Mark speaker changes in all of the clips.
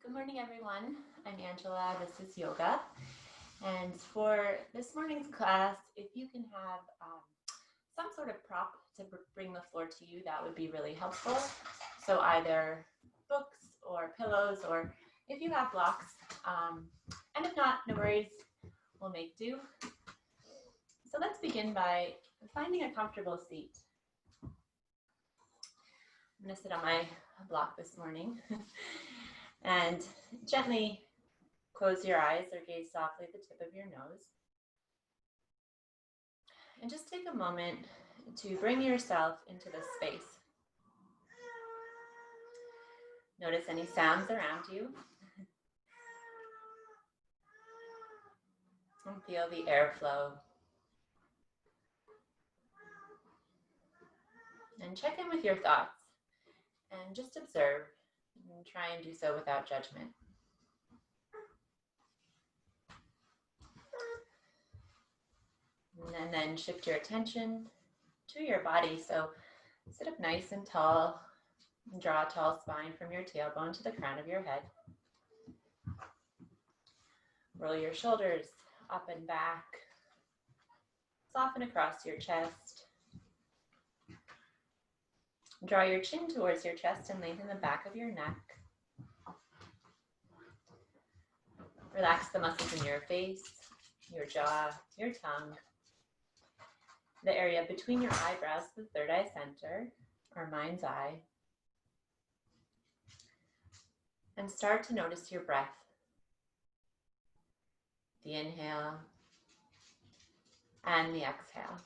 Speaker 1: Good morning, everyone. I'm Angela. This is yoga. And for this morning's class, if you can have some sort of prop to bring the floor to you, that would be really helpful. So either books or pillows, or if you have blocks. And if not, no worries, we'll make do. So let's begin by finding a comfortable seat. I'm going to sit on my block this morning and gently close your eyes or gaze softly at the tip of your nose. And just take a moment to bring yourself into this space. Notice any sounds around you. And feel the airflow. And check in with your thoughts. And just observe. And try and do so without judgment. And then shift your attention to your body. So sit up nice and tall. And draw a tall spine from your tailbone to the crown of your head. Roll your shoulders up and back. Soften across your chest. Draw your chin towards your chest and lengthen the back of your neck. Relax the muscles in your face, your jaw, your tongue, the area between your eyebrows, the third eye center, or mind's eye. And start to notice your breath. The inhale and the exhale.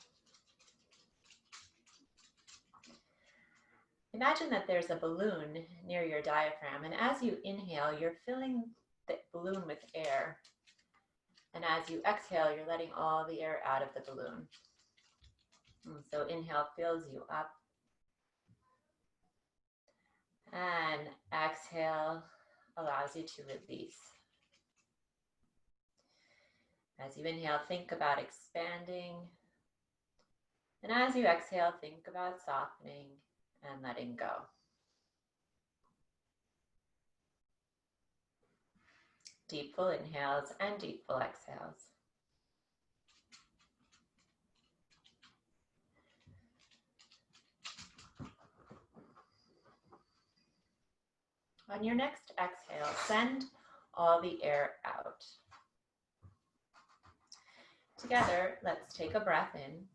Speaker 1: Imagine that there's a balloon near your diaphragm, and as you inhale, you're filling the balloon with air. And as you exhale, you're letting all the air out of the balloon. And so inhale fills you up. And exhale allows you to release. As you inhale, think about expanding. And as you exhale, think about softening and letting go. Deep full inhales and deep full exhales. On your next exhale, send all the air out. Together, let's take a breath in.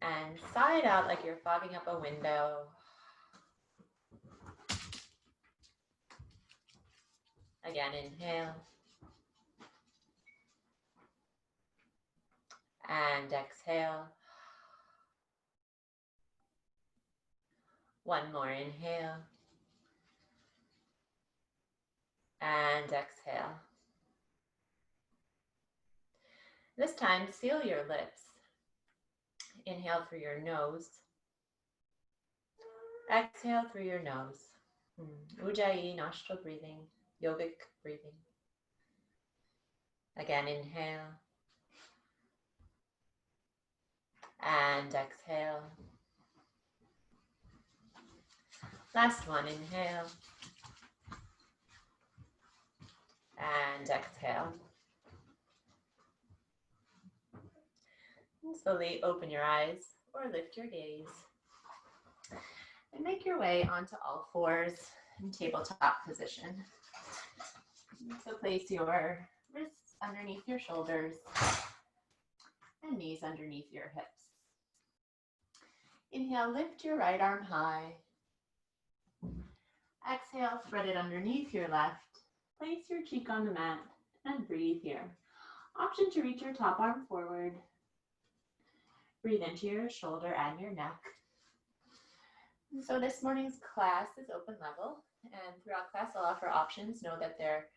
Speaker 1: And sigh it out like you're fogging up a window. Again, inhale. And exhale. One more inhale. And exhale. This time, seal your lips. Inhale through your nose. Exhale through your nose. Ujjayi nostril breathing, yogic breathing. Again, inhale. And exhale. Last one, inhale. And exhale. And slowly open your eyes or lift your gaze. And make your way onto all fours in tabletop position. So place your wrists underneath your shoulders and knees underneath your hips. Inhale, lift your right arm high. Exhale, thread it underneath your left. Place your cheek on the mat and breathe here. Option to reach your top arm forward. Breathe into your shoulder and your neck. And so this morning's class is open level, and throughout class I'll offer options. Know that they're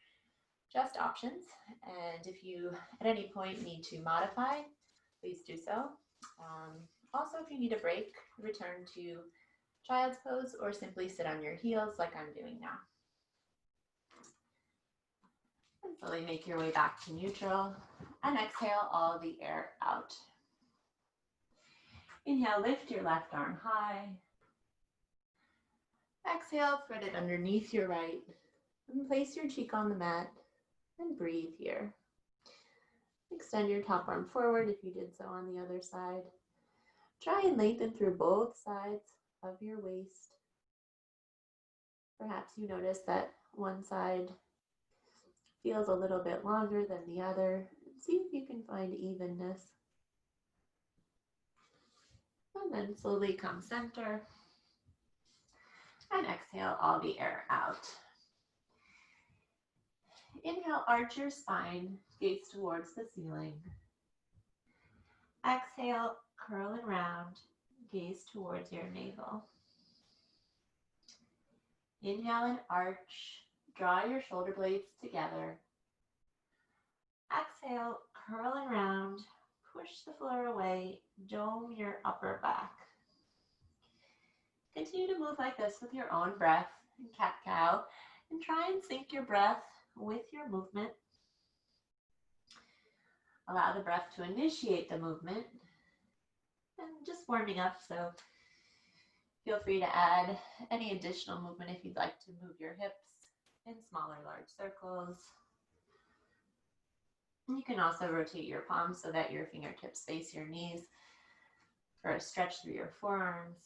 Speaker 1: just options, and if you at any point need to modify, please do so. Also, if you need a break, return to child's pose or simply sit on your heels like I'm doing now. And slowly make your way back to neutral and exhale all the air out. Inhale, lift your left arm high. Exhale, put it underneath your right and place your cheek on the mat and breathe here. Extend your top arm forward if you did so on the other side. Try and lengthen through both sides of your waist. Perhaps you notice that one side feels a little bit longer than the other. See if you can find evenness. And then slowly come center. And exhale all the air out. Inhale, arch your spine, gaze towards the ceiling. Exhale, curl and round, gaze towards your navel. Inhale and arch, draw your shoulder blades together. Exhale, curl and round, push the floor away, dome your upper back. Continue to move like this with your own breath in cat-cow, and try and sync your breath with your movement. Allow the breath to initiate the movement. And just warming up, so feel free to add any additional movement if you'd like to move your hips in small or large circles. You can also rotate your palms so that your fingertips face your knees for a stretch through your forearms.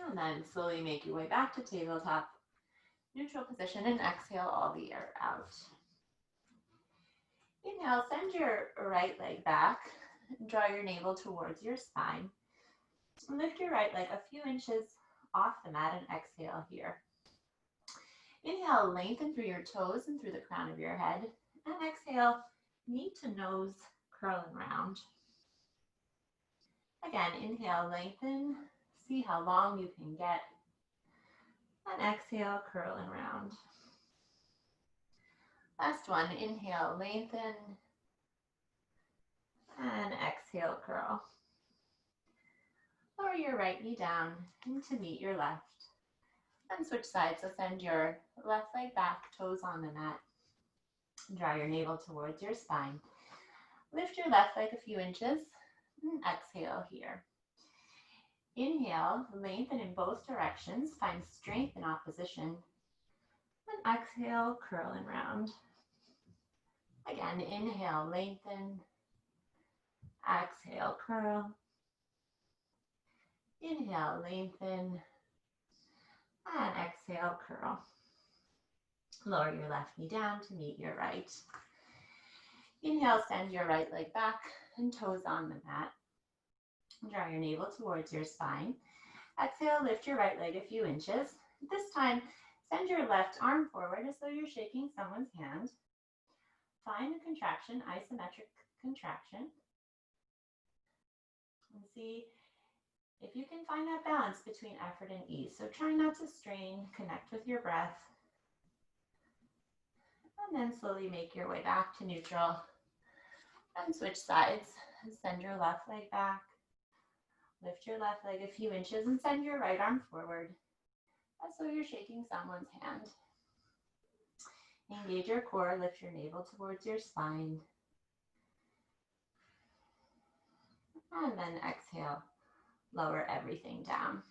Speaker 1: And then slowly make your way back to tabletop, neutral position, and exhale all the air out. Inhale, send your right leg back, draw your navel towards your spine. Lift your right leg a few inches off the mat and exhale here. Inhale, lengthen through your toes and through the crown of your head. And exhale, knee to nose, curl and round. Again, inhale, lengthen, see how long you can get. And exhale, curl and round. Last one, inhale, lengthen. And exhale, curl. Lower your right knee down to meet your left. And switch sides, so send your left leg back, toes on the mat. Draw your navel towards your spine. Lift your left leg a few inches and exhale here. Inhale, lengthen in both directions, find strength in opposition. And exhale, curl and round. Again, inhale, lengthen. Exhale, curl. Inhale, lengthen. And exhale, curl. Lower your left knee down to meet your right. Inhale, send your right leg back and toes on the mat. Draw your navel towards your spine. Exhale, lift your right leg a few inches. This time, send your left arm forward as though you're shaking someone's hand. Find a contraction, isometric contraction. And see if you can find that balance between effort and ease. So try not to strain, connect with your breath. And then slowly make your way back to neutral. And switch sides. Send your left leg back. Lift your left leg a few inches and send your right arm forward as though you're shaking someone's hand. Engage your core, lift your navel towards your spine. And then exhale, lower everything down.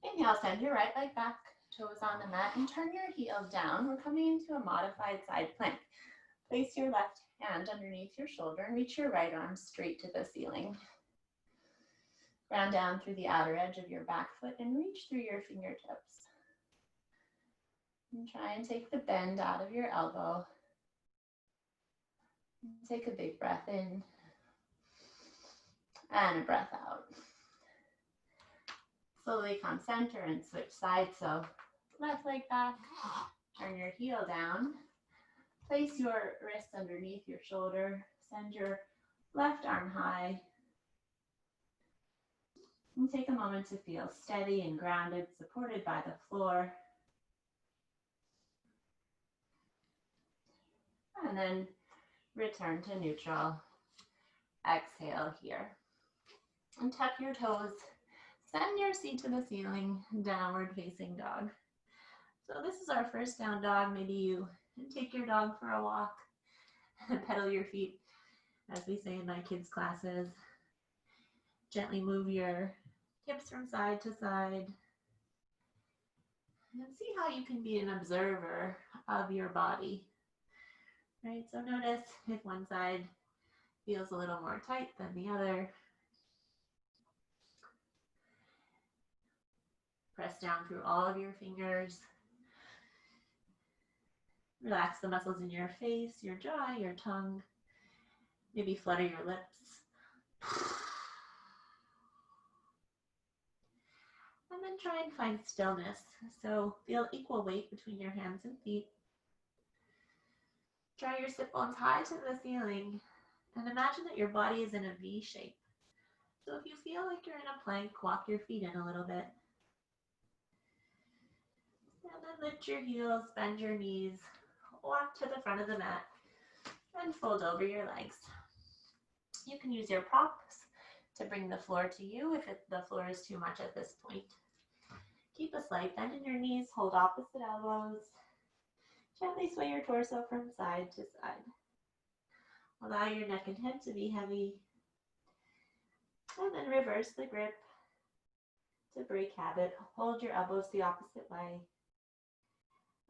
Speaker 1: Inhale, send your right leg back, toes on the mat, and turn your heel down. We're coming into a modified side plank. Place your left hand underneath your shoulder and reach your right arm straight to the ceiling. Ground down through the outer edge of your back foot and reach through your fingertips. And try and take the bend out of your elbow. Take a big breath in and a breath out. Slowly come center and switch sides. So left leg back, turn your heel down. Place your wrist underneath your shoulder. Send your left arm high. And take a moment to feel steady and grounded, supported by the floor. And then return to neutral. Exhale here. And tuck your toes. Send your seat to the ceiling, downward facing dog. So this is our first down dog. Maybe you take your dog for a walk Pedal your feet, as we say in my kids' classes. Gently move your hips from side to side. And see how you can be an observer of your body. Right, so notice if one side feels a little more tight than the other. Press down through all of your fingers. Relax the muscles in your face, your jaw, your tongue. Maybe flutter your lips. And then try and find stillness. So feel equal weight between your hands and feet. Draw your sit bones high to the ceiling and imagine that your body is in a V shape. So if you feel like you're in a plank, walk your feet in a little bit. And then lift your heels, bend your knees, walk to the front of the mat, and fold over your legs. You can use your props to bring the floor to you if the floor is too much at this point. Keep a slight bend in your knees, hold opposite elbows. Gently sway your torso from side to side. Allow your neck and head to be heavy. And then reverse the grip to break habit. Hold your elbows the opposite way.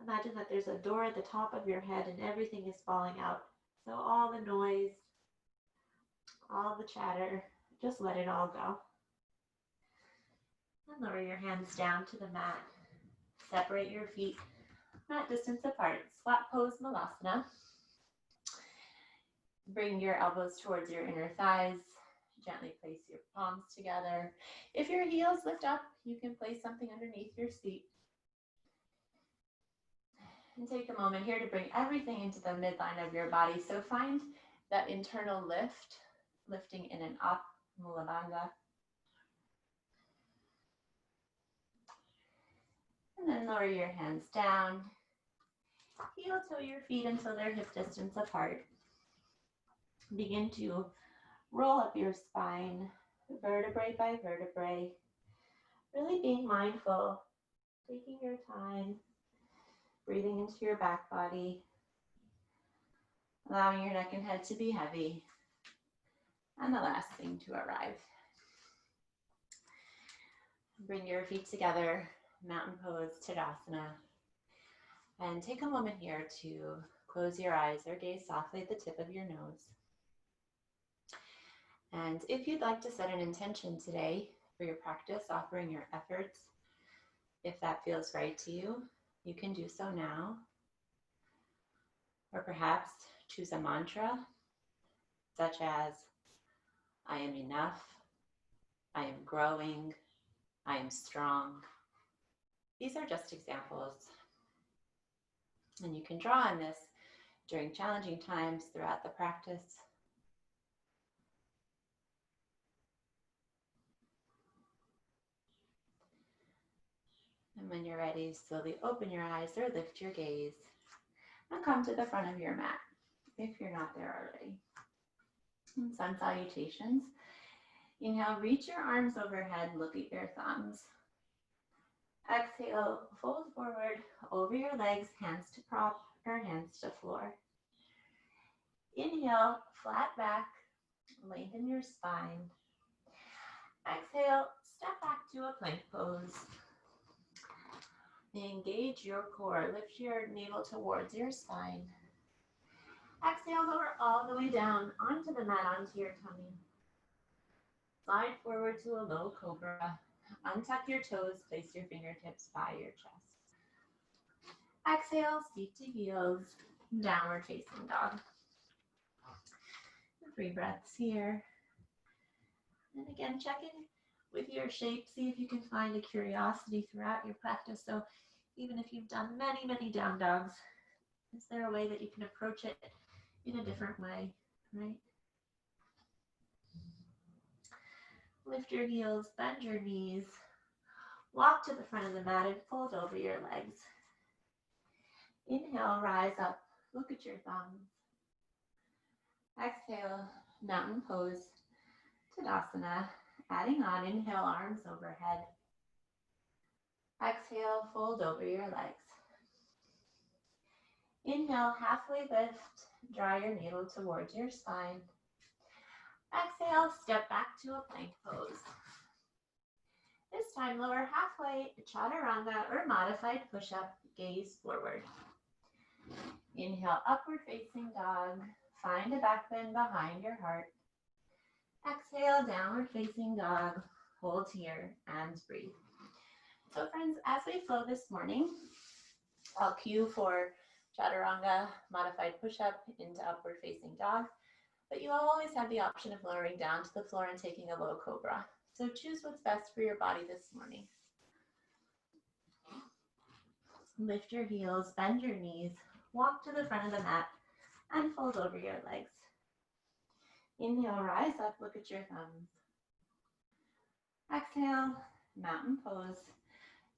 Speaker 1: Imagine that there's a door at the top of your head and everything is falling out. So all the noise, all the chatter, just let it all go. And lower your hands down to the mat. Separate your feet mat distance apart. Squat pose Malasana. Bring your elbows towards your inner thighs. Gently place your palms together. If your heels lift up, you can place something underneath your seat. And take a moment here to bring everything into the midline of your body. So find that internal lift, lifting in and up, Mula Bandha. And then lower your hands down. Heel toe your feet until they're hip distance apart. Begin to roll up your spine, vertebrae by vertebrae. Really being mindful, taking your time, breathing into your back body, allowing your neck and head to be heavy, and the last thing to arrive. Bring your feet together, mountain pose, Tadasana, and take a moment here to close your eyes or gaze softly at the tip of your nose. And if you'd like to set an intention today for your practice, offering your efforts, if that feels right to you, you can do so now. Or perhaps choose a mantra, such as, I am enough, I am growing, I am strong. These are just examples. And you can draw on this during challenging times throughout the practice. And when you're ready, slowly open your eyes or lift your gaze and come to the front of your mat if you're not there already. And sun salutations. Inhale, reach your arms overhead, look at your thumbs. Exhale, fold forward over your legs, hands to prop or hands to floor. Inhale, flat back, lengthen your spine. Exhale, step back to a plank pose. Engage your core, lift your navel towards your spine. Exhale, lower all the way down onto the mat, onto your tummy. Slide forward to a low cobra. Untuck your toes, place your fingertips by your chest. Exhale, seat to heels, downward facing dog. 3 breaths here. And again, check in with your shape. See if you can find a curiosity throughout your practice. So even if you've done many, many down dogs, is there a way that you can approach it in a different way, right? Lift your heels, bend your knees, walk to the front of the mat and fold over your legs. Inhale, rise up, look at your thumbs. Exhale, mountain pose, Tadasana. Adding on, inhale, arms overhead. Exhale, fold over your legs. Inhale, halfway lift, Draw your navel towards your spine. Exhale, step back to a plank pose. This time, lower halfway, chaturanga or modified push-up, gaze forward. Inhale, upward facing dog. Find a back bend behind your heart. Exhale, downward facing dog. Hold here and breathe. So friends, as we flow this morning, I'll cue for chaturanga, modified push-up into upward facing dog, but you always have the option of lowering down to the floor and taking a low cobra. So choose what's best for your body this morning. Lift your heels, bend your knees, walk to the front of the mat, and fold over your legs. Inhale, rise up, look at your thumbs. Exhale, mountain pose,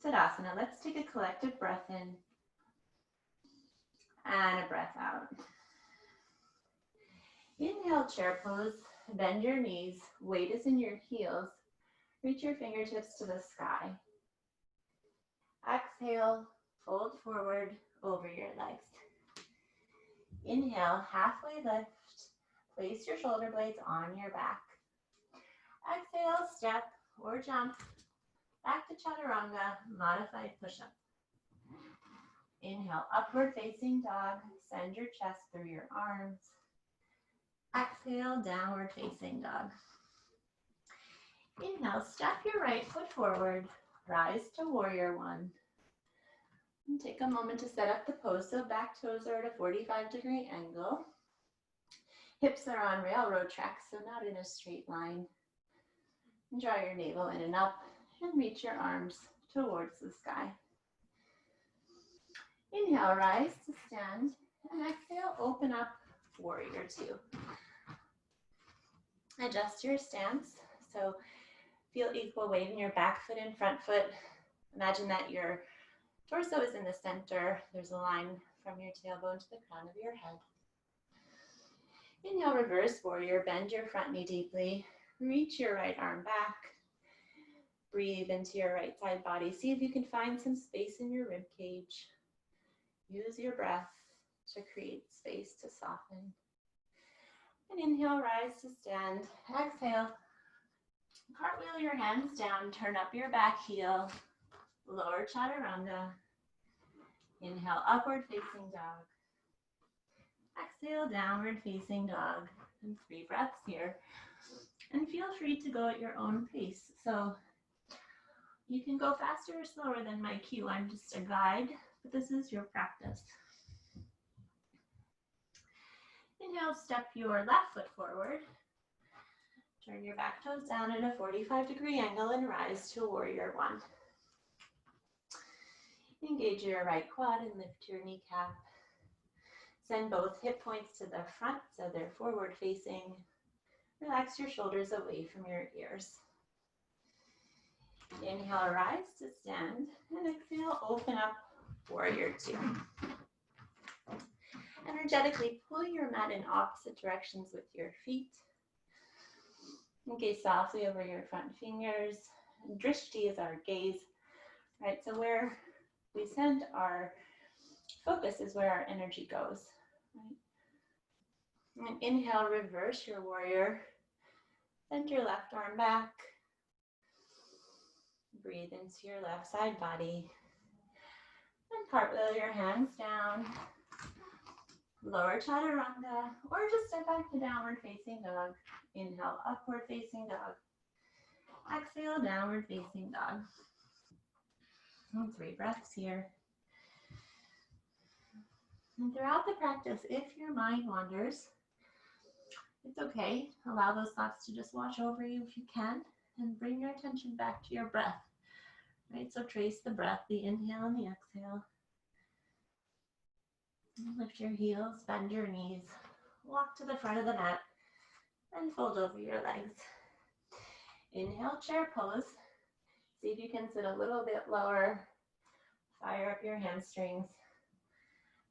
Speaker 1: Tadasana. Let's take a collective breath in and a breath out. Inhale, chair pose, bend your knees, weight is in your heels, reach your fingertips to the sky. Exhale, fold forward over your legs. Inhale, halfway lift, place your shoulder blades on your back. Exhale, step or jump back to chaturanga, modified push-up. Inhale, upward facing dog, send your chest through your arms. Exhale, downward facing dog. Inhale, step your right foot forward, rise to warrior one. And take a moment to set up the pose, so back toes are at a 45-degree angle. Hips are on railroad tracks, so not in a straight line. And draw your navel in and up, and reach your arms towards the sky. Inhale, rise to stand, and exhale, open up, warrior two. Adjust your stance, so feel equal weight in your back foot and front foot. Imagine that your torso is in the center. There's a line from your tailbone to the crown of your head. Inhale, reverse warrior, bend your front knee deeply, reach your right arm back. Breathe into your right side body. See if you can find some space in your rib cage. Use your breath to create space to soften. And inhale, rise to stand. Exhale, cartwheel your hands down, turn up your back heel, lower chaturanga. Inhale, upward facing dog. Exhale, downward facing dog. And 3 breaths here. And feel free to go at your own pace. So you can go faster or slower than my cue. I'm just a guide, but this is your practice. Inhale, step your left foot forward. Turn your back toes down at a 45-degree angle and rise to warrior one. Engage your right quad and lift your kneecap. Send both hip points to the front so they're forward facing. Relax your shoulders away from your ears. Inhale, rise to stand, and exhale, open up, warrior two. Energetically pull your mat in opposite directions with your feet. Gaze softly over your front fingers. Drishti is our gaze, right? So where we send our focus is where our energy goes, right? And inhale, reverse your warrior. Send your left arm back. Breathe into your left side body. And cartwheel your hands down. Lower chaturanga, or just step back to downward facing dog. Inhale, upward facing dog. Exhale, downward facing dog. And 3 breaths here. And throughout the practice, if your mind wanders, it's okay. Allow those thoughts to just wash over you if you can, and bring your attention back to your breath. Right? So trace the breath, the inhale and the exhale. Lift your heels, bend your knees, walk to the front of the mat, and fold over your legs. Inhale, chair pose. See if you can sit a little bit lower. Fire up your hamstrings.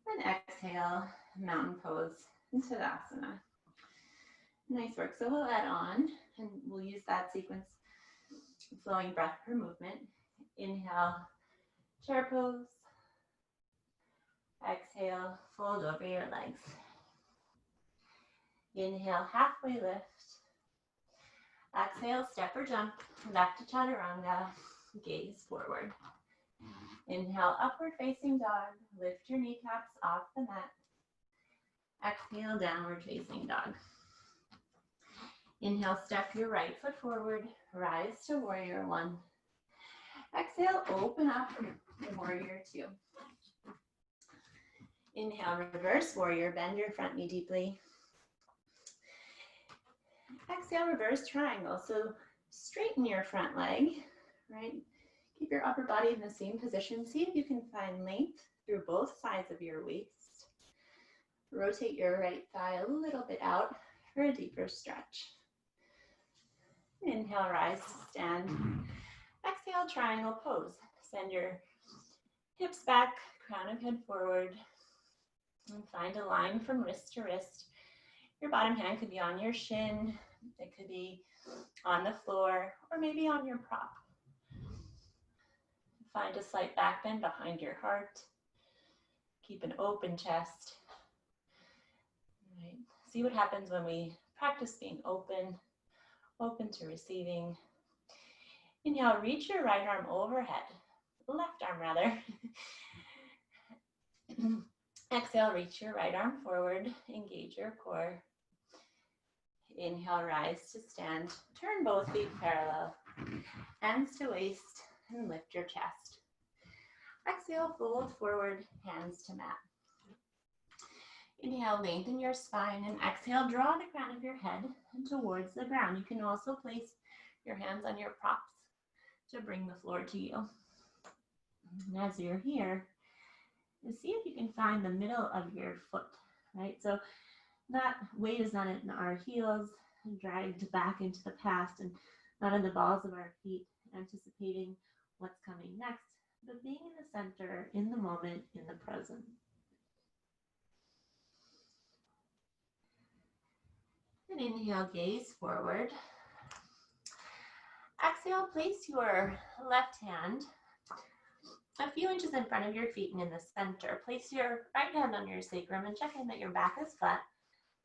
Speaker 1: And exhale, mountain pose, and Tadasana. Nice work. So we'll add on, and we'll use that sequence, flowing breath per movement. Inhale, chair pose. Exhale, fold over your legs. Inhale, halfway lift. Exhale, step or jump, back to chaturanga, gaze forward. Inhale, upward facing dog, lift your kneecaps off the mat. Exhale, downward facing dog. Inhale, step your right foot forward, rise to warrior one. Exhale, open up, warrior two. Inhale, reverse warrior, bend your front knee deeply. Exhale, reverse triangle. So straighten your front leg, right? Keep your upper body in the same position. See if you can find length through both sides of your waist. Rotate your right thigh a little bit out for a deeper stretch. Inhale, rise to stand. Exhale, triangle pose. Send your hips back, crown of head forward. And find a line from wrist to wrist. Your bottom hand could be on your shin. It could be on the floor or maybe on your prop. Find a slight back bend behind your heart. Keep an open chest. Right. See what happens when we practice being open to receiving. Inhale, reach your right arm overhead, left arm rather. Exhale, reach your right arm forward, engage your core. Inhale, rise to stand, turn both feet parallel, hands to waist, and lift your chest. Exhale, fold forward, hands to mat. Inhale, lengthen your spine, and exhale, draw the crown of your head towards the ground. You can also place your hands on your props to bring the floor to you. And as you're here, see if you can find the middle of your foot, right? So that weight is not in our heels, dragged back into the past, and not in the balls of our feet, anticipating what's coming next, but being in the center, in the moment, in the present. And inhale, gaze forward. Exhale, place your left hand a few inches in front of your feet and in the center. Place your right hand on your sacrum and check in that your back is flat.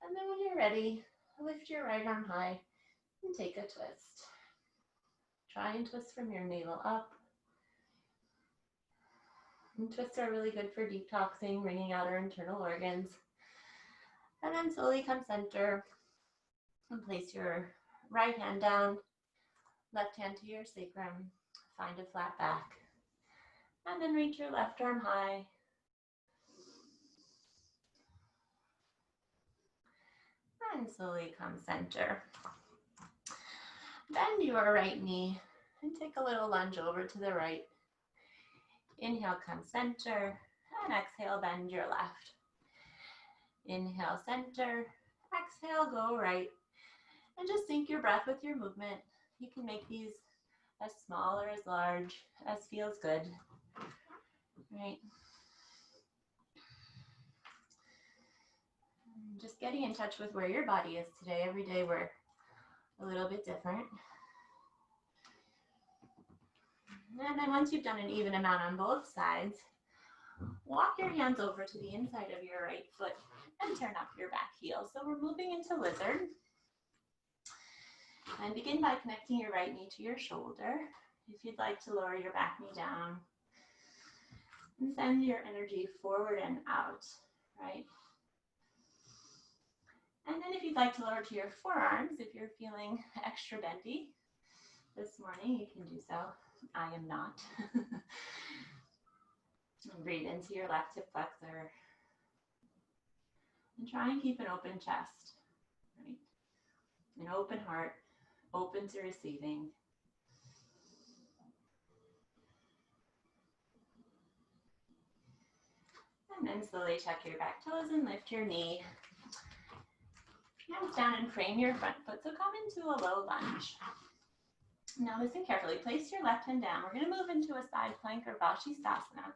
Speaker 1: And then when you're ready, lift your right arm high and take a twist. Try and twist from your navel up. And twists are really good for detoxing, wringing out our internal organs. And then slowly come center and place your right hand down, left hand to your sacrum, find a flat back. And then reach your left arm high. And slowly come center. Bend your right knee and take a little lunge over to the right. Inhale, come center, and exhale, bend your left. Inhale, center, exhale, go right. And just sync your breath with your movement. You can make these as small or as large as feels good. Right. Just getting in touch with where your body is today. Every day we're a little bit different. And then once you've done an even amount on both sides, walk your hands over to the inside of your right foot and turn up your back heel. So we're moving into lizard. And begin by connecting your right knee to your shoulder. If you'd like to lower your back knee down. And send your energy forward and out, right? And then if you'd like to lower to your forearms, if you're feeling extra bendy this morning, you can do so. I am not. And breathe into your left hip flexor. And try and keep an open chest, right? An open heart, open to receiving. And then slowly tuck your back toes and lift your knee. Hands down and frame your front foot. So come into a low lunge. Now listen carefully. Place your left hand down. We're going to move into a side plank or Vashisthasana.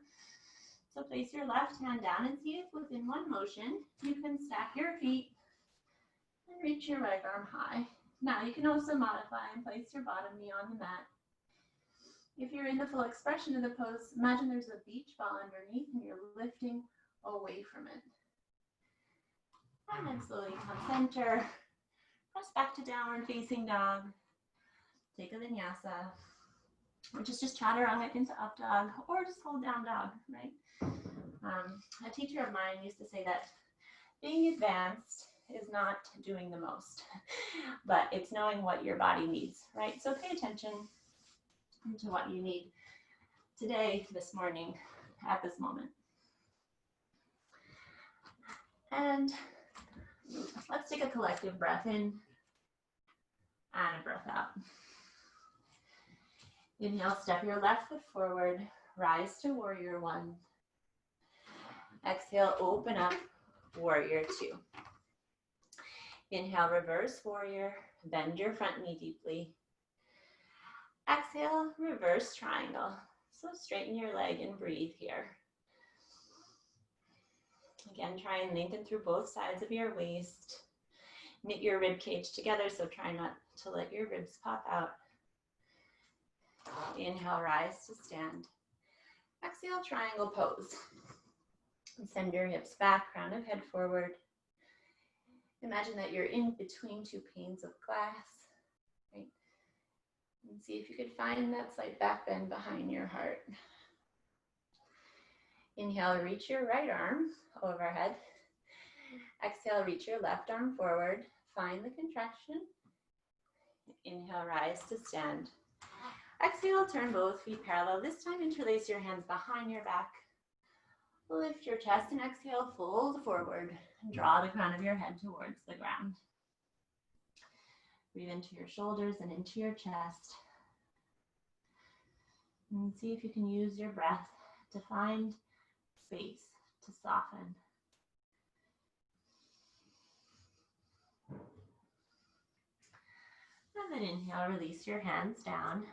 Speaker 1: So place your left hand down and see if within one motion you can stack your feet and reach your right arm high. Now you can also modify and place your bottom knee on the mat. If you're in the full expression of the pose, imagine there's a beach ball underneath and you're lifting away from it. And then slowly come center. Press back to downward facing dog. Take a vinyasa, which is just chaturanga into up dog, or just hold down dog, right? A teacher of mine used to say that being advanced is not doing the most, but it's knowing what your body needs, right? So pay attention to what you need today, this morning, at this moment. And let's take a collective breath in and a breath out. Inhale, step your left foot forward, rise to warrior one. Exhale, open up, warrior two. Inhale, reverse warrior, bend your front knee deeply. Exhale, reverse triangle. So straighten your leg and breathe here. Again, try and lengthen through both sides of your waist. Knit your rib cage together, so try not to let your ribs pop out. Inhale, rise to stand. Exhale, triangle pose. Send your hips back, crown of head forward. Imagine that you're in between two panes of glass, right? And see if you could find that slight back bend behind your heart. Inhale, reach your right arm overhead. Exhale, reach your left arm forward. Find the contraction. Inhale, rise to stand. Exhale, turn both feet parallel. This time, interlace your hands behind your back. Lift your chest and exhale, fold forward. And draw the crown of your head towards the ground. Breathe into your shoulders and into your chest. And see if you can use your breath to find space to soften. And then inhale, release your hands down.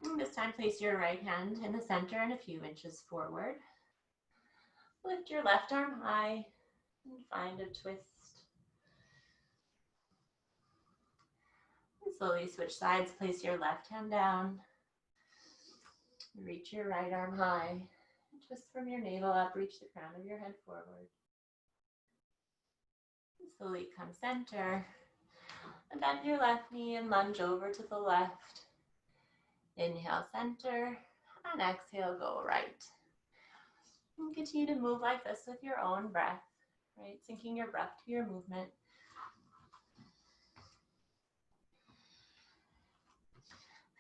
Speaker 1: And this time, place your right hand in the center and a few inches forward. Lift your left arm high and find a twist. And slowly switch sides, place your left hand down. Reach your right arm high. Twist from your navel up, reach the crown of your head forward. And slowly come center. And bend your left knee and lunge over to the left. Inhale, center, and exhale, go right. And continue to move like this with your own breath, right? Syncing your breath to your movement.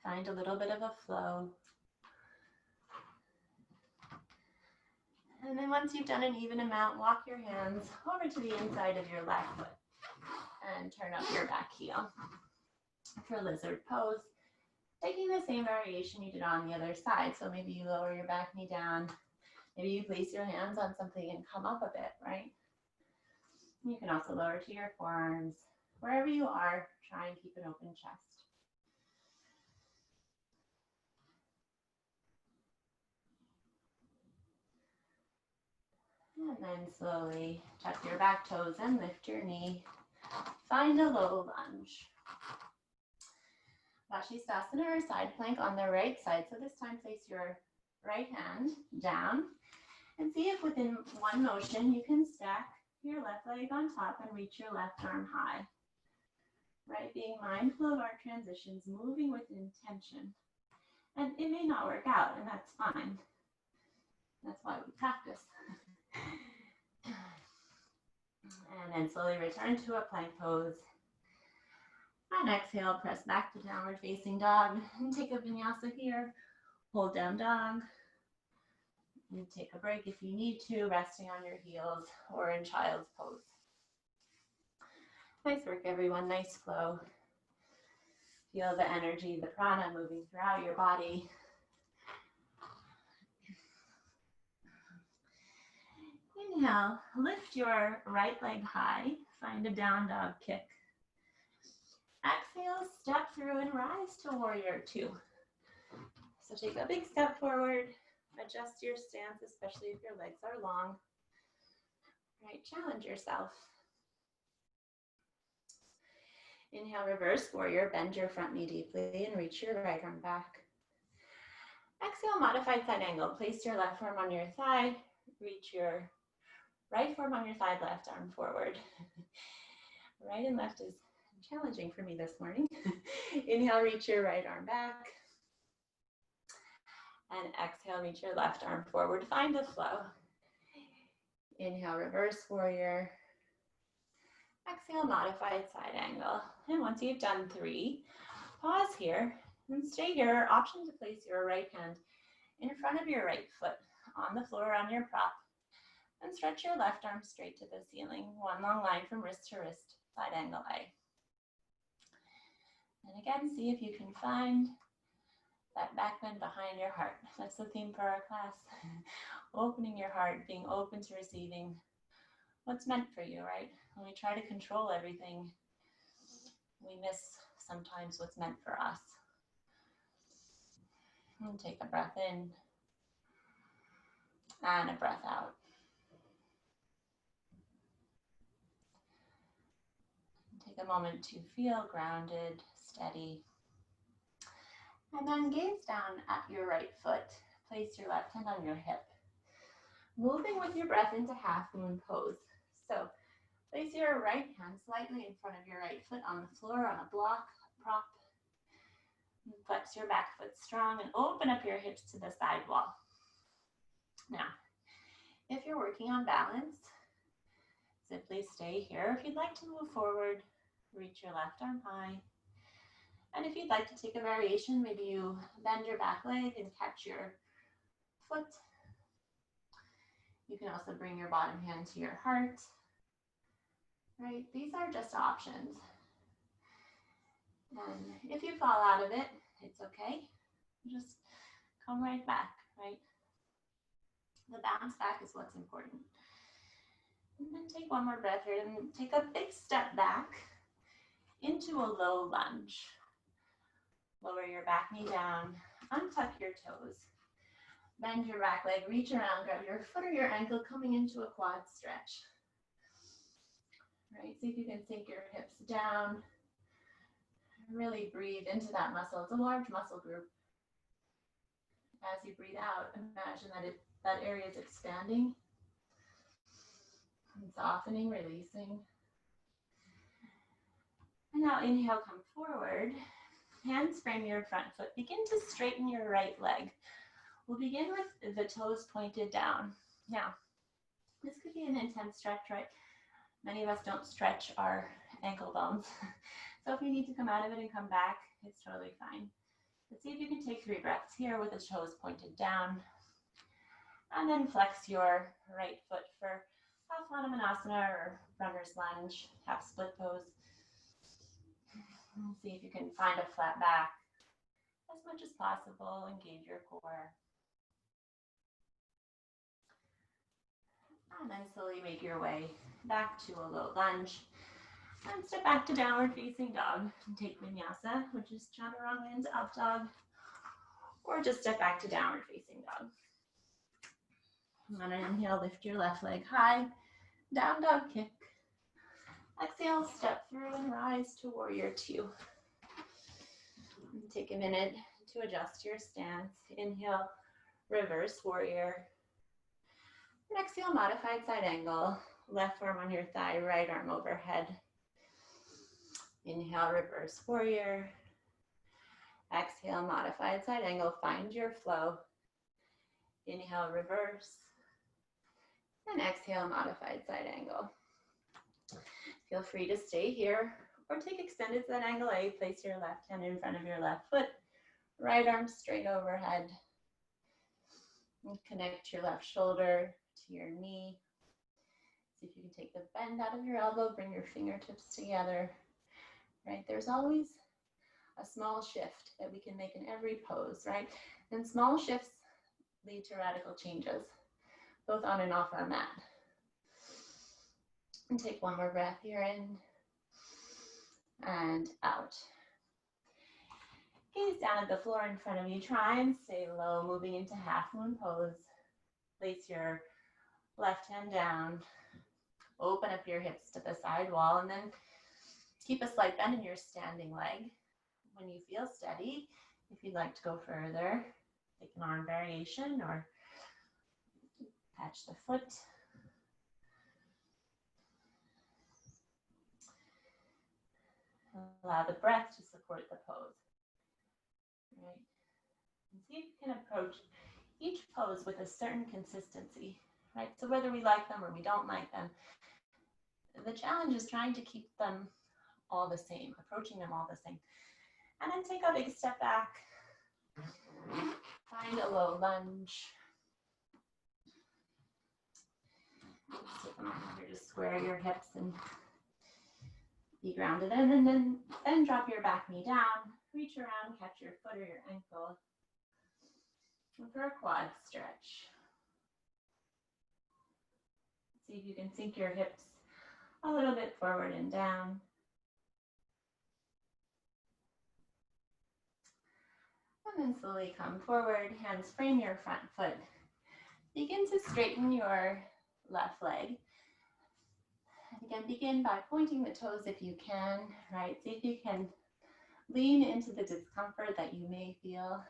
Speaker 1: Find a little bit of a flow. And then once you've done an even amount, walk your hands over to the inside of your left foot and turn up your back heel for lizard pose. Taking the same variation you did on the other side. So maybe you lower your back knee down. Maybe you place your hands on something and come up a bit, right? You can also lower to your forearms. Wherever you are, try and keep an open chest. And then slowly tuck your back toes and lift your knee. Find a low lunge. Vashisthasana or side plank on the right side. So this time place your right hand down and see if within one motion you can stack your left leg on top and reach your left arm high. Right, being mindful of our transitions, moving with intention. And it may not work out, and that's fine. That's why we practice. And then slowly return to a plank pose. And exhale, press back to downward facing dog. And take a vinyasa here. Hold down dog. And take a break if you need to, resting on your heels or in child's pose. Nice work, everyone. Nice flow. Feel the energy, the prana moving throughout your body. Inhale, lift your right leg high. Find a down dog kick. Exhale, step through and rise to warrior two. So take a big step forward. Adjust your stance, especially if your legs are long. Right, challenge yourself. Inhale, reverse warrior. Bend your front knee deeply and reach your right arm back. Exhale, modified side angle. Place your left arm on your thigh. Reach your Right forearm on your thigh, left arm forward. Right and left is challenging for me this morning. Inhale, reach your right arm back. And exhale, reach your left arm forward. Find the flow. Inhale, reverse warrior. Exhale, modified side angle. And once you've done 3, pause here and stay here. Option to place your right hand in front of your right foot on the floor on your prop. And stretch your left arm straight to the ceiling. One long line from wrist to wrist, side angle A. And again, see if you can find that back bend behind your heart. That's the theme for our class. Opening your heart, being open to receiving what's meant for you, right? When we try to control everything, we miss sometimes what's meant for us. And take a breath in and a breath out. Take a moment to feel grounded, steady. And then gaze down at your right foot. Place your left hand on your hip. Moving with your breath into half moon pose. So place your right hand slightly in front of your right foot on the floor on a block, prop. Flex your back foot strong and open up your hips to the side wall. Now, if you're working on balance, simply stay here. If you'd like to move forward, reach your left arm high. And if you'd like to take a variation, maybe you bend your back leg and catch your foot. You can also bring your bottom hand to your heart. Right? These are just options. And if you fall out of it, it's okay. Just come right back, right? The bounce back is what's important. And then take one more breath here and take a big step back into a low lunge. Lower your back knee down, untuck your toes. Bend your back leg, reach around, grab your foot or your ankle coming into a quad stretch. Right, see if you can sink your hips down. Really breathe into that muscle. It's a large muscle group. As you breathe out, imagine that area is expanding and softening, releasing. And now inhale, come forward. Hands frame your front foot. Begin to straighten your right leg. We'll begin with the toes pointed down. Now, this could be an intense stretch, right? Many of us don't stretch our ankle bones. So if you need to come out of it and come back, it's totally fine. But see if you can take 3 breaths here with the toes pointed down. And then flex your right foot for half Hanumanasana or runner's lunge, half split pose. And see if you can find a flat back as much as possible. Engage your core. And then slowly make your way back to a low lunge. And step back to downward facing dog. And take vinyasa, which is chaturanga into up dog. Or just step back to downward facing dog. And on an inhale, lift your left leg high. Down dog kick. Exhale, step through and rise to warrior 2. And take a minute to adjust your stance. Inhale, reverse warrior. And exhale, modified side angle. Left arm on your thigh, right arm overhead. Inhale, reverse warrior. Exhale, modified side angle. Find your flow. Inhale, reverse. And exhale, modified side angle. Feel free to stay here or take extended side angle A. Place your left hand in front of your left foot. Right arm straight overhead. And connect your left shoulder to your knee. See if you can take the bend out of your elbow. Bring your fingertips together. Right, there's always a small shift that we can make in every pose, right? And small shifts lead to radical changes, both on and off our mat. And take one more breath here in and out. Gaze down at the floor in front of you. Try and stay low, moving into half moon pose. Place your left hand down. Open up your hips to the side wall and then keep a slight bend in your standing leg. When you feel steady, if you'd like to go further, take an arm variation or catch the foot. Allow the breath to support the pose. Right? And see if you can approach each pose with a certain consistency. Right? So whether we like them or we don't like them, the challenge is trying to keep them all the same, approaching them all the same. And then take a big step back. Find a low lunge. Take a moment here to square your hips and be grounded in, and then drop your back knee down, reach around, catch your foot or your ankle. And for a quad stretch. See if you can sink your hips a little bit forward and down. And then slowly come forward, hands frame your front foot. Begin to straighten your left leg. And again, begin by pointing the toes if you can, right? See if you can lean into the discomfort that you may feel.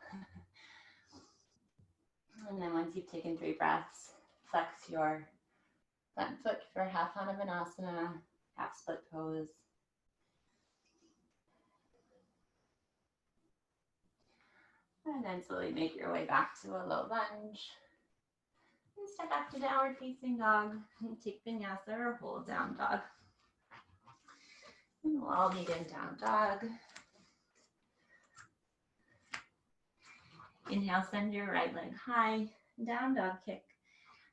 Speaker 1: And then once you've taken 3 breaths, flex your front foot for half Hanumanasana, half split pose. And then slowly make your way back to a low lunge. And step back to downward facing dog. And take vinyasa or hold down dog. And we'll all meet in down dog. Inhale, send your right leg high. Down dog kick.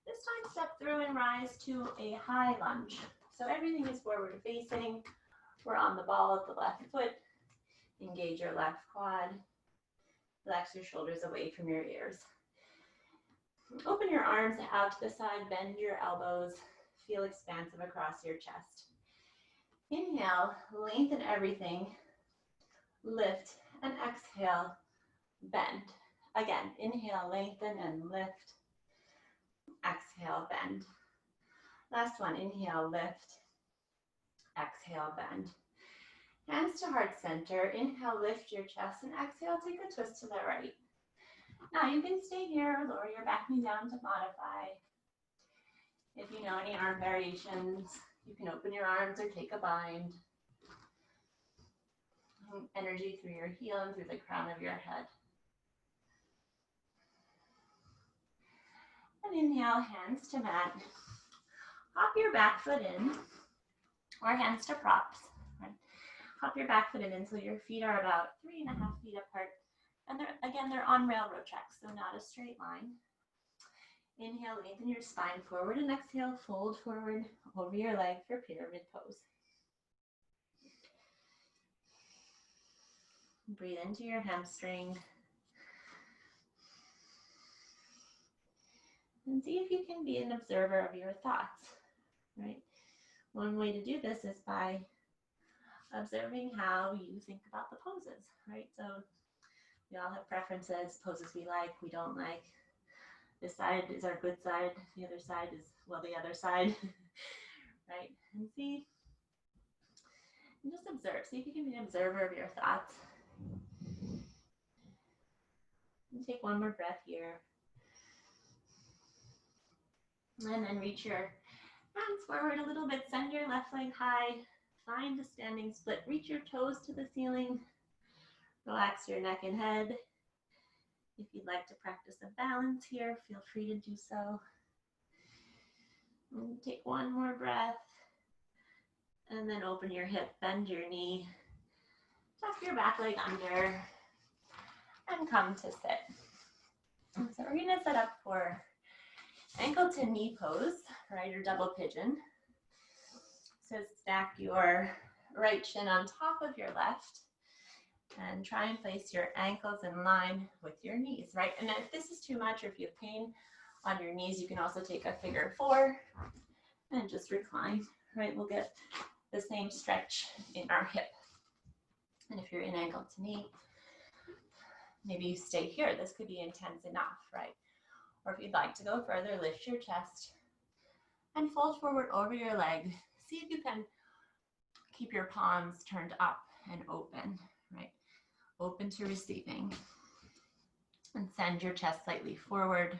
Speaker 1: This time step through and rise to a high lunge. So everything is forward facing. We're on the ball of the left foot. Engage your left quad. Relax your shoulders away from your ears. Open your arms out to the side, bend your elbows, feel expansive across your chest. Inhale, lengthen everything, lift, and exhale, bend. Again, inhale, lengthen and lift, exhale, bend. Last one, inhale, lift, exhale, bend. Hands to heart center. Inhale, lift your chest, and exhale, take a twist to the right. Now you can stay here or lower your back knee down to modify. If you know any arm variations, you can open your arms or take a bind. Energy through your heel and through the crown of your head. And inhale, hands to mat. Hop your back foot in, or hands to props. Right? Hop your back foot in until your feet are about 3.5 feet apart. And they're on railroad tracks, so not a straight line. Inhale, lengthen your spine forward, and exhale, fold forward over your leg for pyramid pose. Breathe into your hamstring. And see if you can be an observer of your thoughts, right? One way to do this is by observing how you think about the poses, right? So we all have preferences, poses we like, we don't like. This side is our good side, the other side is, well, the other side, right? And see, and just observe. See if you can be an observer of your thoughts. And take one more breath here. And then reach your hands forward a little bit, send your left leg high, find a standing split, reach your toes to the ceiling, relax your neck and head. If you'd like to practice a balance here, feel free to do so. And take one more breath, and then open your hip, bend your knee, tuck your back leg under, and come to sit. So we're gonna set up for ankle to knee pose, right, or double pigeon. So stack your right shin on top of your left and try and place your ankles in line with your knees, right? And if this is too much or if you have pain on your knees, you can also take a figure 4 and just recline, right? We'll get the same stretch in our hip. And if you're in ankle to knee, maybe you stay here. This could be intense enough, right? Or if you'd like to go further, lift your chest and fold forward over your leg. See if you can keep your palms turned up and open, right? Open to receiving. And send your chest slightly forward,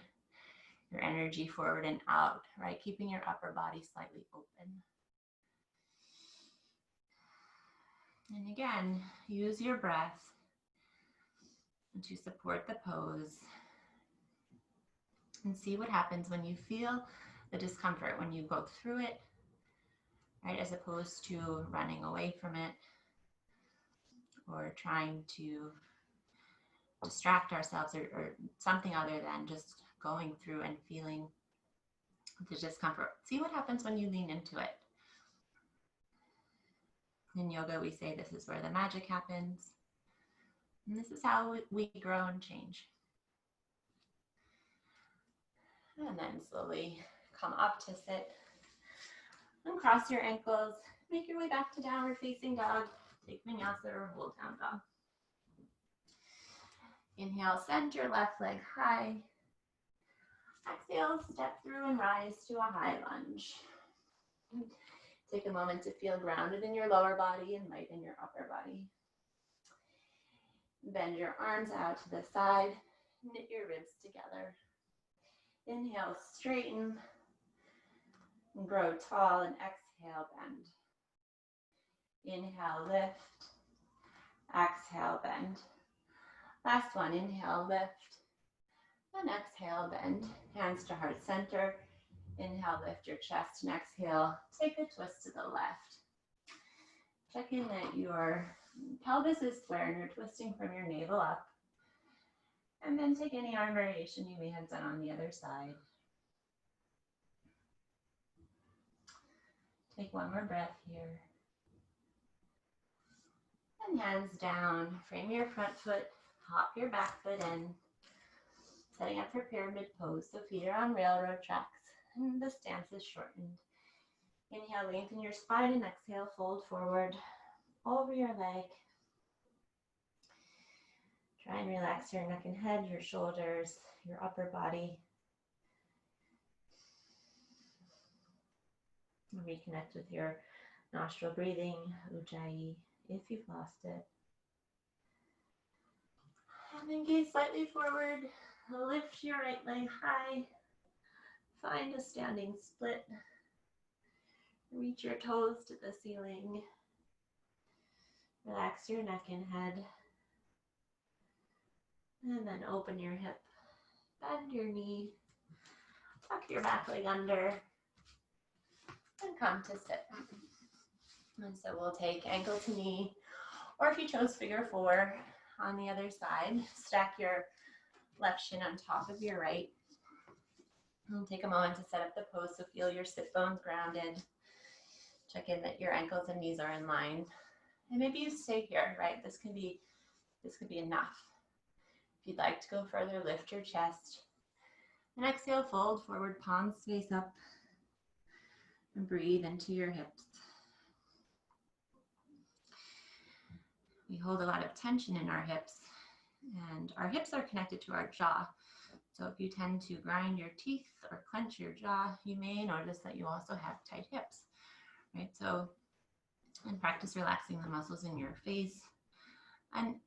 Speaker 1: your energy forward and out, right? Keeping your upper body slightly open. And again, use your breath to support the pose. And see what happens when you feel the discomfort, when you go through it, right? As opposed to running away from it or trying to distract ourselves or something other than just going through and feeling the discomfort. See what happens when you lean into it. In yoga, we say this is where the magic happens. And this is how we grow and change. And then slowly come up to sit. Uncross your ankles. Make your way back to downward facing dog. Take vinyasa or hold down dog. Inhale, send your left leg high. Exhale, step through and rise to a high lunge. Take a moment to feel grounded in your lower body and light in your upper body. Bend your arms out to the side. Knit your ribs together. Inhale, straighten. Grow tall and exhale, bend. Inhale, lift. Exhale, bend. Last one, inhale, lift. And exhale, bend. Hands to heart center. Inhale, lift your chest, and exhale, take a twist to the left. Check in that your pelvis is square and you're twisting from your navel up. And then take any arm variation you may have done on the other side. Take one more breath here. And hands down, frame your front foot, hop your back foot in. Setting up for pyramid pose, so feet are on railroad tracks. And the stance is shortened. Inhale, lengthen your spine, and exhale, fold forward over your leg. Try and relax your neck and head, your shoulders, your upper body. Reconnect with your nostril breathing, Ujjayi, if you've lost it. And then gaze slightly forward. Lift your right leg high. Find a standing split. Reach your toes to the ceiling. Relax your neck and head. And then open your hip. Bend your knee. Tuck your back leg under. And come to sit. And so we'll take ankle to knee. Or if you chose figure four on the other side, stack your left shin on top of your right. And take a moment to set up the pose, so feel your sit bones grounded. Check in that your ankles and knees are in line. And maybe you stay here, right? This could be enough. If you'd like to go further, lift your chest. And exhale, fold forward, palms face up. And breathe into your hips. We hold a lot of tension in our hips. And our hips are connected to our jaw. So if you tend to grind your teeth or clench your jaw, you may notice that you also have tight hips, right? So, and practice relaxing the muscles in your face,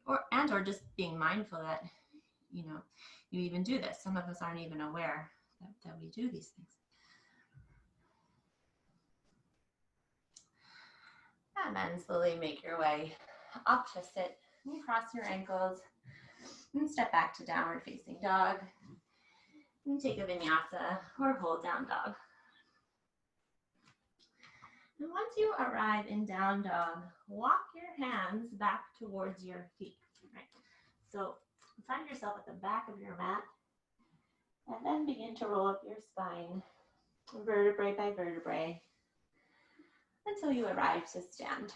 Speaker 1: or just being mindful that, you even do this. Some of us aren't even aware that we do these things. And then slowly make your way up to sit and cross your ankles and step back to downward facing dog. And take a vinyasa or hold down dog. And once you arrive in down dog, walk your hands back towards your feet. Right? So find yourself at the back of your mat and then begin to roll up your spine, vertebrae by vertebrae, until you arrive to stand.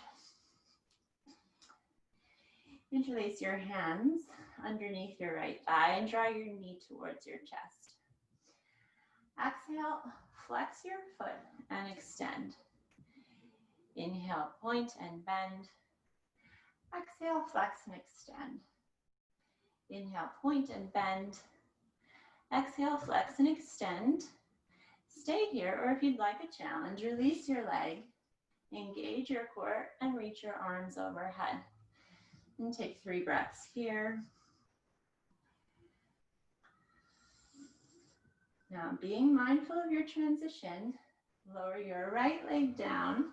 Speaker 1: Interlace your hands underneath your right thigh and draw your knee towards your chest. Exhale, flex your foot and extend. Inhale, point and bend. Exhale, flex and extend. Inhale, point and bend. Exhale, flex and extend. Stay here, or if you'd like a challenge, release your leg, engage your core, and reach your arms overhead. And take 3 breaths here. Now, being mindful of your transition, lower your right leg down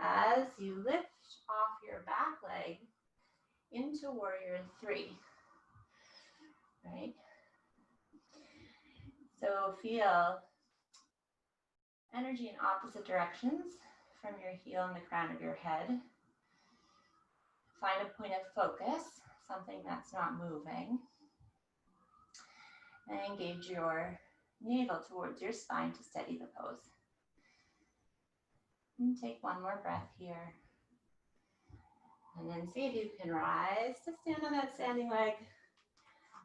Speaker 1: as you lift off your back into warrior three, right? So feel energy in opposite directions from your heel and the crown of your head. Find a point of focus, something that's not moving. And engage your navel towards your spine to steady the pose. And take one more breath here. And then see if you can rise to stand on that standing leg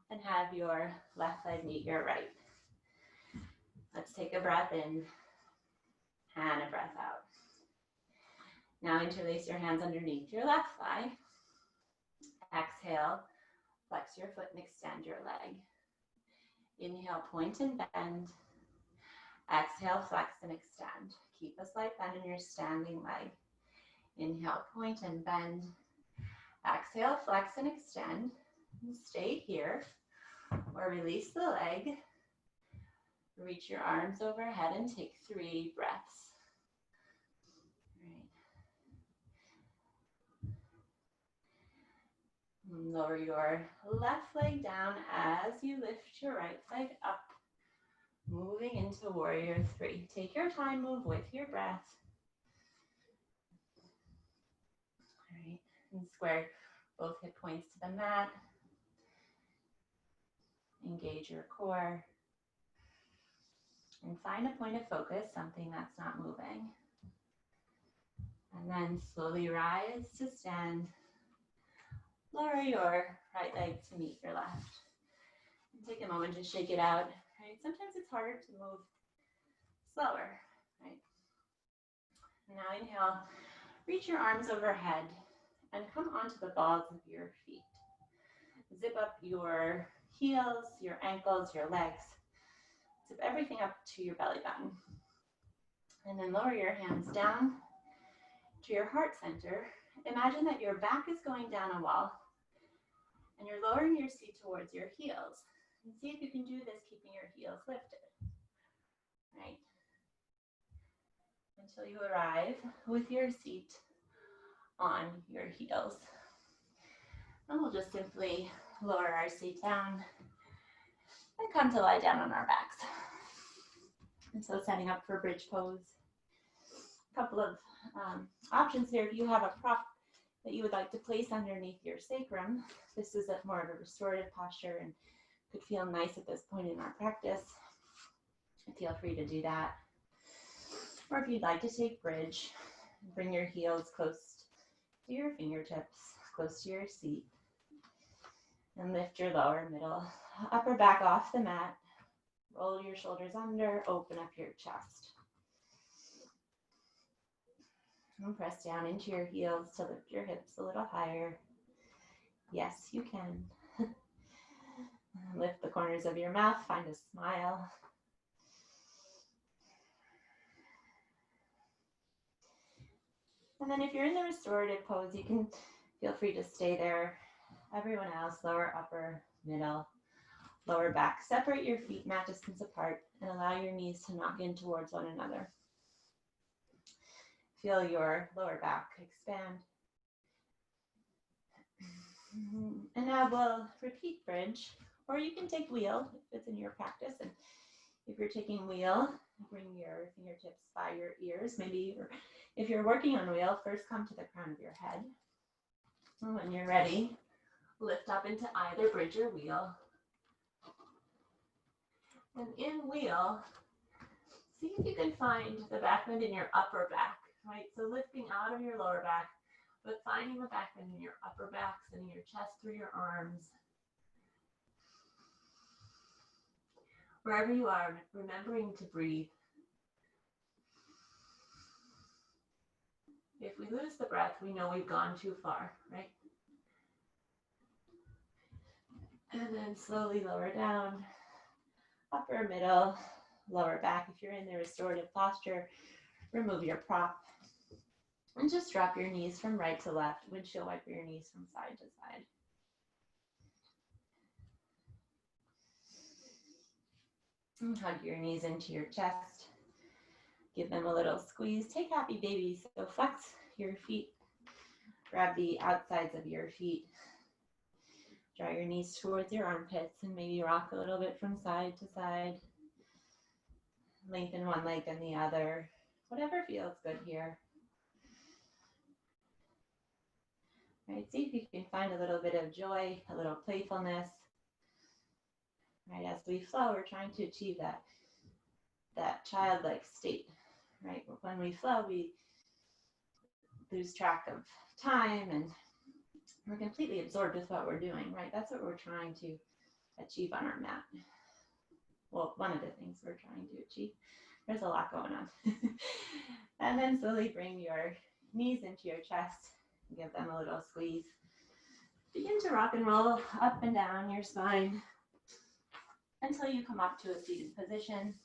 Speaker 1: and have your left leg meet your right. Let's take a breath in and a breath out. Now interlace your hands underneath your left thigh. Exhale, flex your foot and extend your leg. Inhale, point and bend. Exhale, flex and extend. Keep a slight bend in your standing leg. Inhale, point and bend. Exhale, flex and extend. Stay here or release the leg. Reach your arms overhead and take 3 breaths. Right. Lower your left leg down as you lift your right leg up, moving into warrior three. Take your time, move with your breath. All right, and square both hip points to the mat. Engage your core. And find a point of focus, something that's not moving. And then slowly rise to stand. Lower your right leg to meet your left. And take a moment to shake it out. Right? Sometimes it's harder to move slower. Right? And now inhale, reach your arms overhead and come onto the balls of your feet. Zip up your heels, your ankles, your legs. Zip everything up to your belly button. And then lower your hands down to your heart center. Imagine that your back is going down a wall and you're lowering your seat towards your heels. And see if you can do this keeping your heels lifted. Right? Until you arrive with your seat on your heels. And we'll just simply lower our seat down and come to lie down on our backs. And so setting up for bridge pose. A couple of options here. If you have a prop that you would like to place underneath your sacrum, this is more of a restorative posture and could feel nice at this point in our practice. Feel free to do that. Or if you'd like to take bridge, bring your heels close to your fingertips, close to your seat. And lift your lower, middle, upper back off the mat. Roll your shoulders under, open up your chest. And press down into your heels to lift your hips a little higher. Yes, you can. Lift the corners of your mouth, find a smile. And then if you're in the restorative pose, you can feel free to stay there. Everyone else, lower, upper, middle, lower back. Separate your feet mat distance apart and allow your knees to knock in towards one another. Feel your lower back expand. And now we'll repeat bridge, or you can take wheel if it's in your practice. And if you're taking wheel, bring your fingertips by your ears. Maybe if you're working on wheel, first come to the crown of your head. And when you're ready, lift up into either bridge or wheel. And in wheel, see if you can find the back bend in your upper back, right? So lifting out of your lower back, but finding the back bend in your upper back, sending your chest through your arms. Wherever you are, remembering to breathe. If we lose the breath, we know we've gone too far, right? And then slowly lower down, upper, middle, lower back. If you're in the restorative posture, remove your prop. And just drop your knees from right to left. Windshield wiper your knees from side to side. And hug your knees into your chest. Give them a little squeeze. Take happy baby. So flex your feet. Grab the outsides of your feet Draw your knees towards your armpits and maybe rock a little bit from side to side. Lengthen one leg and the other. Whatever feels good here. Right, see if you can find a little bit of joy, a little playfulness. Right, as we flow, we're trying to achieve that childlike state. Right, when we flow, we lose track of time and we're completely absorbed with what we're doing, right? That's what we're trying to achieve on our mat. Well, one of the things we're trying to achieve. There's a lot going on. And then slowly bring your knees into your chest. Give them a little squeeze. Begin to rock and roll up and down your spine until you come up to a seated position.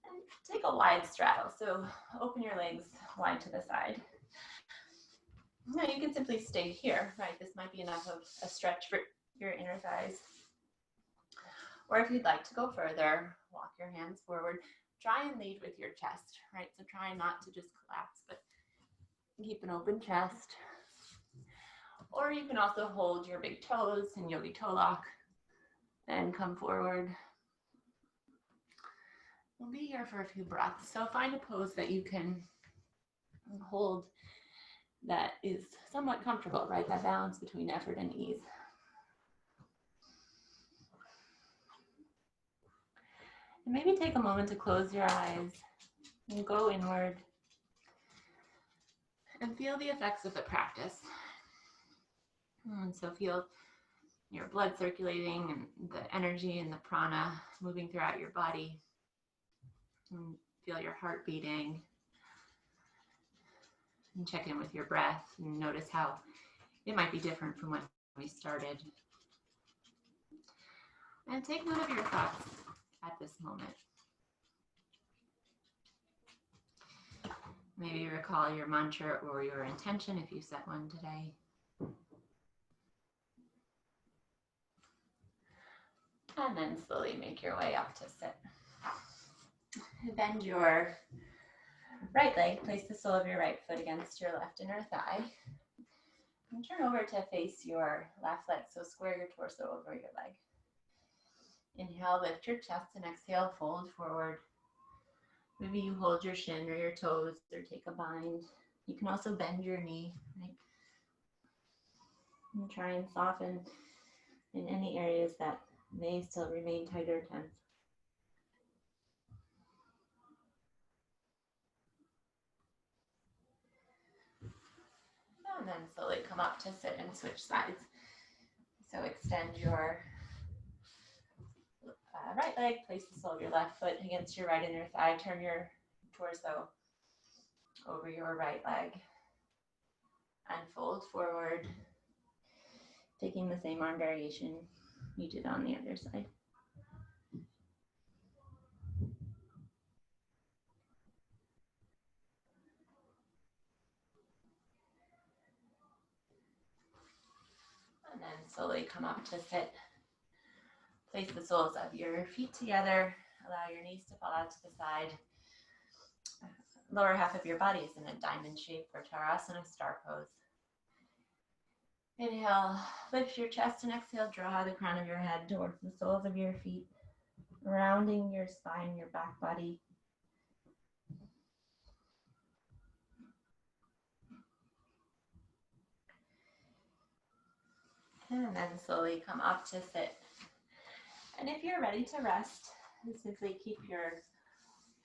Speaker 1: And take a wide straddle. So open your legs wide to the side. Now you can simply stay here, right? This might be enough of a stretch for your inner thighs. Or if you'd like to go further, walk your hands forward. Try and lead with your chest, right? So try not to just collapse, but keep an open chest. Or you can also hold your big toes in yogi toe lock and come forward. We'll be here for a few breaths. So find a pose that you can hold that is somewhat comfortable, right? That balance between effort and ease. And maybe take a moment to close your eyes and go inward and feel the effects of the practice. And so feel your blood circulating and the energy and the prana moving throughout your body. And feel your heart beating. And check in with your breath and notice how it might be different from when we started. And take note of your thoughts at this moment. Maybe recall your mantra or your intention if you set one today. And then slowly make your way up to sit. Bend your right leg, place the sole of your right foot against your left inner thigh. And turn over to face your left leg, so square your torso over your leg. Inhale, lift your chest, and exhale, fold forward. Maybe you hold your shin or your toes or take a bind. You can also bend your knee, right? And try and soften in any areas that may still remain tight or tense. And then slowly come up to sit and switch sides. So extend your right leg, place the sole of your left foot against your right inner thigh, turn your torso over your right leg, and fold forward, taking the same arm variation you did on the other side. And then slowly come up to sit. Place the soles of your feet together. Allow your knees to fall out to the side. Lower half of your body is in a diamond shape for Tadasana Star Pose. Inhale, lift your chest, and exhale, draw the crown of your head towards the soles of your feet, rounding your spine, your back body. And then slowly come up to sit. And if you're ready to rest, simply keep your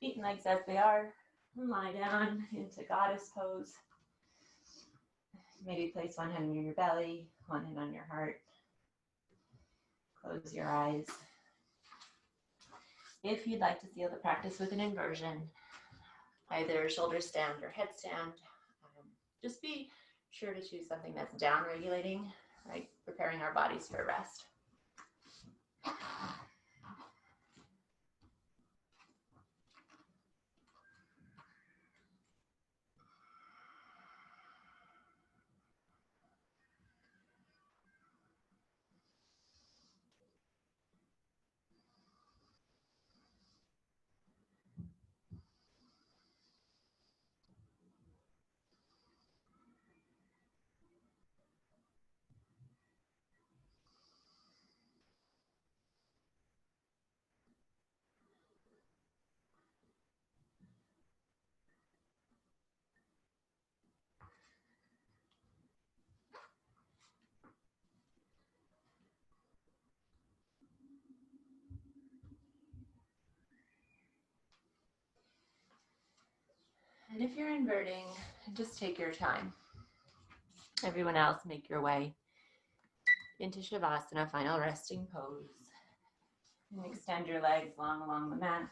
Speaker 1: feet and legs as they are. And lie down into goddess pose. Maybe place one hand on your belly, one hand on your heart. Close your eyes. If you'd like to seal the practice with an inversion, either shoulder stand or headstand, just be sure to choose something that's down regulating, right? Preparing our bodies for rest. And if you're inverting, just take your time. Everyone else, make your way into Shavasana, final resting pose. And extend your legs long along the mat.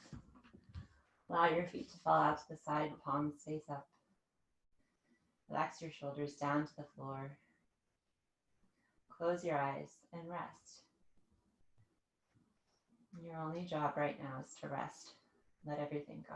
Speaker 1: Allow your feet to fall out to the side, palms face up. Relax your shoulders down to the floor. Close your eyes and rest. Your only job right now is to rest. Let everything go.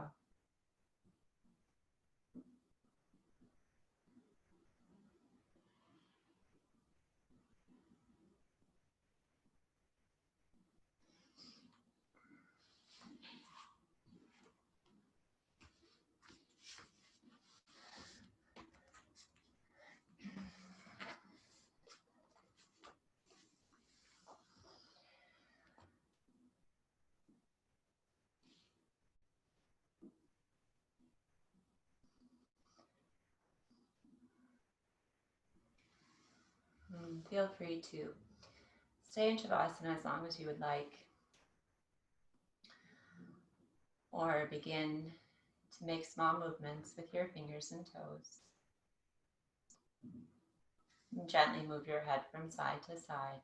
Speaker 1: Feel free to stay in Shavasana as long as you would like, or begin to make small movements with your fingers and toes. And gently move your head from side to side.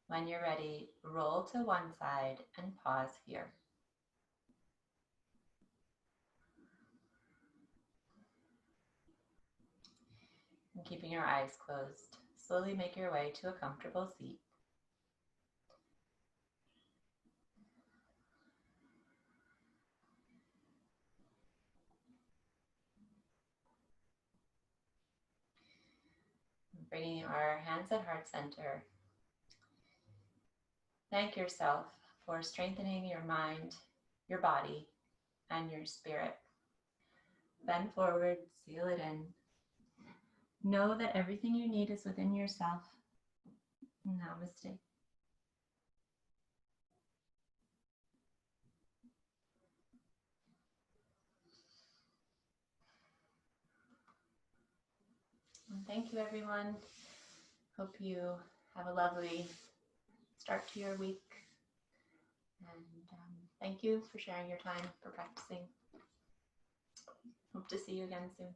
Speaker 1: When you're ready, roll to one side and pause here. And keeping your eyes closed, slowly make your way to a comfortable seat. Bringing our hands at heart center. Thank yourself for strengthening your mind, your body, and your spirit. Bend forward, seal it in. Know that everything you need is within yourself. Namaste. And thank you, everyone. Hope you have a lovely start to your week. And thank you for sharing your time, for practicing. Hope to see you again soon.